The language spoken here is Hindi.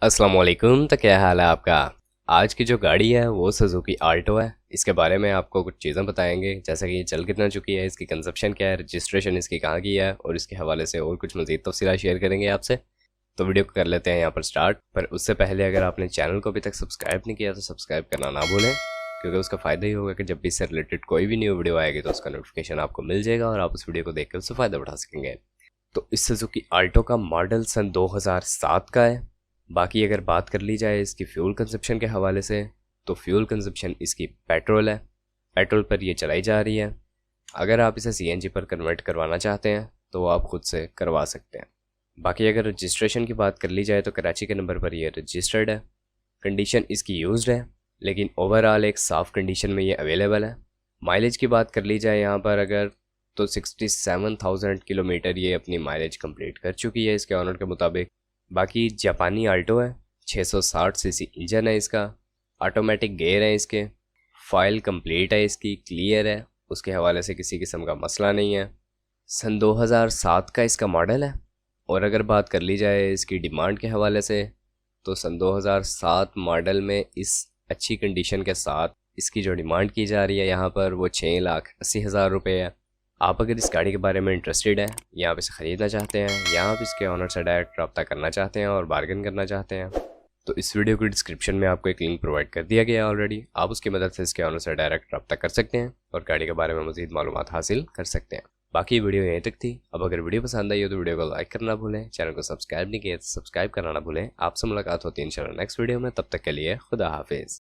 अस्सलाम वालेकुम। तो क्या हाल है आपका। आज की जो गाड़ी है वो सुजुकी आल्टो है। इसके बारे में आपको कुछ चीज़ें बताएंगे, जैसे कि ये चल कितना चुकी है, इसकी कंजप्शन क्या है, रजिस्ट्रेशन इसकी कहाँ की है, और इसके हवाले से और कुछ मज़ीद तफसीलात शेयर करेंगे आपसे। तो वीडियो को कर लेते हैं यहाँ पर स्टार्ट। पर उससे पहले अगर आपने चैनल को अभी तक सब्सक्राइब नहीं किया तो सब्सक्राइब करना ना भूलें, क्योंकि उसका फ़ायदा ही होगा कि जब भी इससे रिलेटेड कोई भी न्यू वीडियो आएगी तो उसका नोटिफिकेशन आपको मिल जाएगा और आप उस वीडियो को देख कर उससे फ़ायदा उठा सकेंगे। तो इस सुजुकी आल्टो का मॉडल सन 2007 का है। बाकी अगर बात कर ली जाए इसकी फ्यूल कंजप्शन के हवाले से, तो फ्यूल कंजप्शन इसकी पेट्रोल है। पेट्रोल पर ये चलाई जा रही है। अगर आप इसे सीएनजी पर कन्वर्ट करवाना चाहते हैं तो वो आप खुद से करवा सकते हैं। बाकी अगर रजिस्ट्रेशन की बात कर ली जाए तो कराची के नंबर पर ये रजिस्टर्ड है। कंडीशन इसकी यूज्ड है, लेकिन ओवरऑल एक साफ़ कंडीशन में ये अवेलेबल है। माइलेज की बात कर ली जाए यहाँ पर अगर, तो 67,000 किलोमीटर ये अपनी माइलेज कंप्लीट कर चुकी है इसके ऑनर के मुताबिक। बाकी जापानी आल्टो है, 660 सीसी इंजन है इसका, ऑटोमेटिक गेयर है इसके, फाइल कंप्लीट है इसकी, क्लियर है, उसके हवाले से किसी किस्म का मसला नहीं है। सन 2007 का इसका मॉडल है। और अगर बात कर ली जाए इसकी डिमांड के हवाले से, तो सन 2007 मॉडल में इस अच्छी कंडीशन के साथ इसकी जो डिमांड की जा रही है यहाँ पर वो 6,80,000 रुपये है। आप अगर इस गाड़ी के बारे में इंटरेस्टेड हैं या आप इसे ख़रीदना चाहते हैं या आप इसके ऑनर से डायरेक्ट रब्ता करना चाहते हैं और बार्गेन करना चाहते हैं, तो इस वीडियो की डिस्क्रिप्शन में आपको एक लिंक प्रोवाइड कर दिया गया है ऑलरेडी। आप उसकी मदद से इसके ऑनर से डायरेक्ट रब्ता कर सकते हैं और गाड़ी के बारे में मज़ीद मालूमात हासिल कर सकते हैं। बाकी वीडियो यहीं तक थी। अब अगर वीडियो पसंद आई हो तो वीडियो को लाइक करना भूलें, चैनल को सब्सक्राइब नहीं किया तो सब्सक्राइब करना ना भूलें। आपसे मुलाकात होती है इंशाल्लाह नेक्स्ट वीडियो में। तब तक के लिए खुदा हाफिज़।